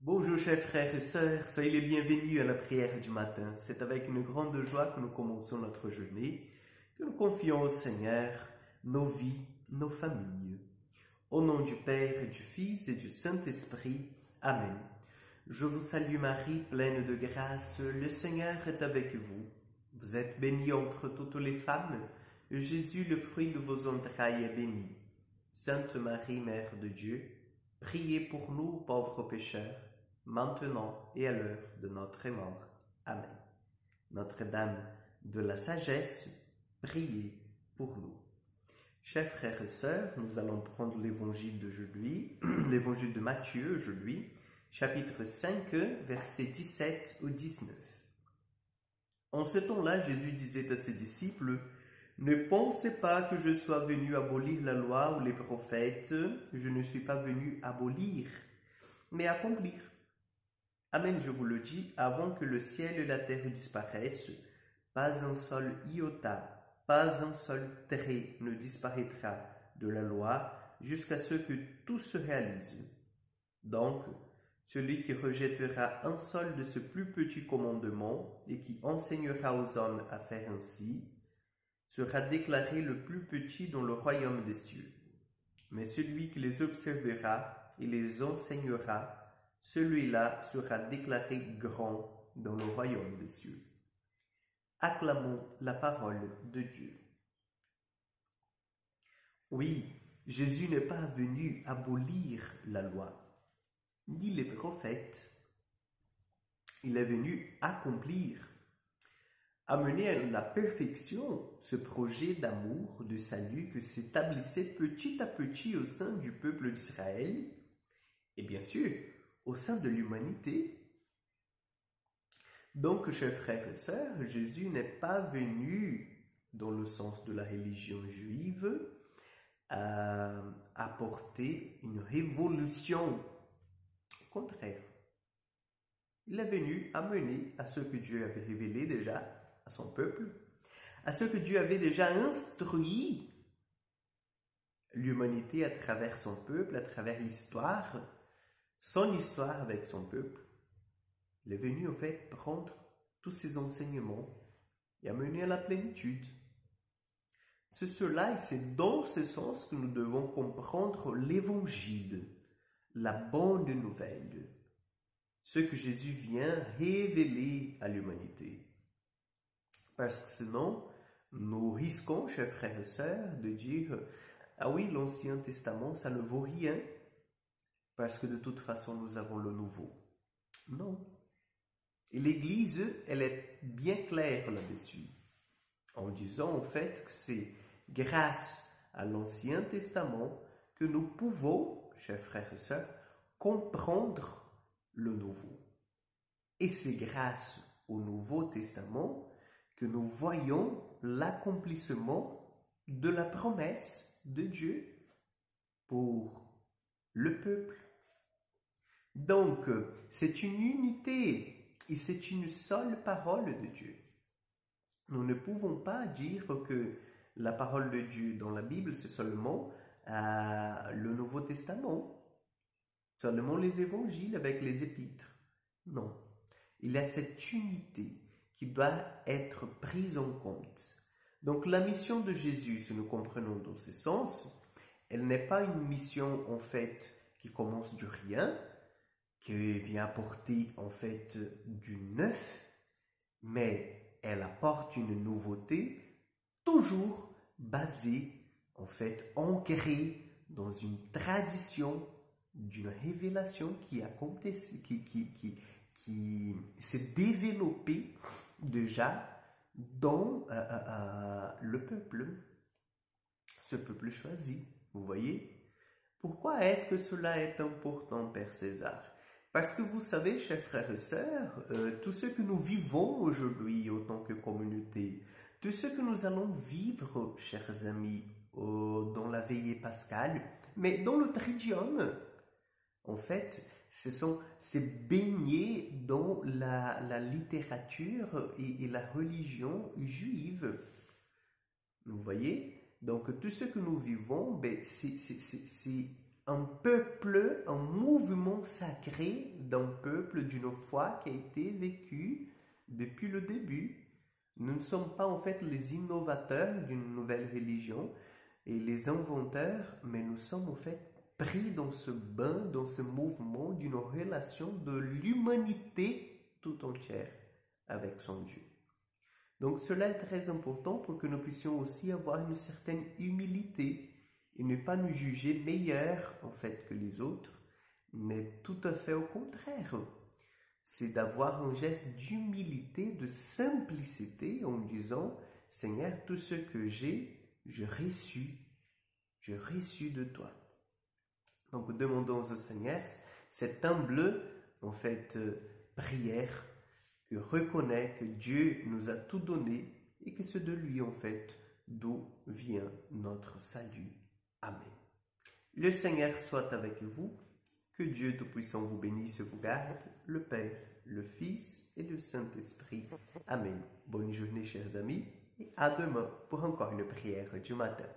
Bonjour chers frères et sœurs, soyez les bienvenus à la prière du matin. C'est avec une grande joie que nous commençons notre journée, que nous confions au Seigneur nos vies, nos familles. Au nom du Père, du Fils et du Saint-Esprit. Amen. Je vous salue Marie, pleine de grâce, le Seigneur est avec vous. Vous êtes bénie entre toutes les femmes, et Jésus, le fruit de vos entrailles, est béni. Sainte Marie, Mère de Dieu, priez pour nous pauvres pécheurs, maintenant et à l'heure de notre mort. Amen. Notre-Dame de la sagesse, priez pour nous. Chers frères et sœurs, nous allons prendre l'évangile d'aujourd'hui, l'évangile de Matthieu aujourd'hui, chapitre 5, versets 17 au 19. En ce temps-là, Jésus disait à ses disciples: « Ne pensez pas que je sois venu abolir la loi ou les prophètes, je ne suis pas venu abolir, mais accomplir. Amen, je vous le dis, avant que le ciel et la terre disparaissent, pas un seul iota, pas un seul trait ne disparaîtra de la loi jusqu'à ce que tout se réalise. Donc, celui qui rejettera un seul de ce plus petit commandement et qui enseignera aux hommes à faire ainsi, sera déclaré le plus petit dans le royaume des cieux. Mais celui qui les observera et les enseignera, celui-là sera déclaré grand dans le royaume des cieux. » Acclamons la parole de Dieu. Oui, Jésus n'est pas venu abolir la loi, ni les prophètes. Il est venu accomplir, amener à la perfection ce projet d'amour, de salut que s'établissait petit à petit au sein du peuple d'Israël et bien sûr au sein de l'humanité. Donc, chers frères et sœurs, Jésus n'est pas venu, dans le sens de la religion juive, apporter une révolution. Au contraire, il est venu amener à ce que Dieu avait révélé déjà à son peuple, à ce que Dieu avait déjà instruit l'humanité à travers son peuple, à travers l'histoire, son histoire avec son peuple. Il est venu en fait prendre tous ces enseignements et amener à la plénitude. C'est cela et c'est dans ce sens que nous devons comprendre l'évangile, la bonne nouvelle, ce que Jésus vient révéler à l'humanité. Parce que sinon, nous risquons, chers frères et sœurs, de dire « Ah oui, l'Ancien Testament, ça ne vaut rien, parce que de toute façon, nous avons le Nouveau. » Non. Et l'Église, elle est bien claire là-dessus, en disant en fait que c'est grâce à l'Ancien Testament que nous pouvons, chers frères et sœurs, comprendre le Nouveau. Et c'est grâce au Nouveau Testament que nous voyons l'accomplissement de la promesse de Dieu pour le peuple. Donc, c'est une unité et c'est une seule parole de Dieu. Nous ne pouvons pas dire que la parole de Dieu dans la Bible, c'est seulement le Nouveau Testament, seulement les évangiles avec les épîtres. Non, il y a cette unité qui doit être prise en compte. Donc la mission de Jésus, si nous comprenons dans ce sens, elle n'est pas une mission en fait qui commence du rien, qui vient apporter en fait du neuf, mais elle apporte une nouveauté toujours basée, en fait, ancrée dans une tradition d'une révélation qui s'est développée déjà dans le peuple, ce peuple choisi. Vous voyez? Pourquoi est-ce que cela est important, Père César? Parce que vous savez, chers frères et sœurs, tout ce que nous vivons aujourd'hui en tant que communauté, tout ce que nous allons vivre, chers amis, dans la veillée pascale, mais dans le Triduum, en fait, c'est baigné dans la littérature et la religion juive. Vous voyez? Donc, tout ce que nous vivons, c'est un peuple, un mouvement sacré d'un peuple, d'une foi qui a été vécue depuis le début. Nous ne sommes pas en fait les innovateurs d'une nouvelle religion et les inventeurs, mais nous sommes en fait pris dans ce bain, dans ce mouvement d'une relation de l'humanité tout entière avec son Dieu. Donc cela est très important pour que nous puissions aussi avoir une certaine humilité et ne pas nous juger meilleurs en fait que les autres, mais tout à fait au contraire. C'est d'avoir un geste d'humilité, de simplicité en disant « Seigneur, tout ce que j'ai, je reçu de toi. » Donc demandons au Seigneur cette humble en fait prière que reconnaît que Dieu nous a tout donné et que c'est de lui en fait d'où vient notre salut. Amen. Le Seigneur soit avec vous, que Dieu Tout-Puissant vous bénisse et vous garde, le Père, le Fils et le Saint-Esprit. Amen. Bonne journée chers amis et à demain pour encore une prière du matin.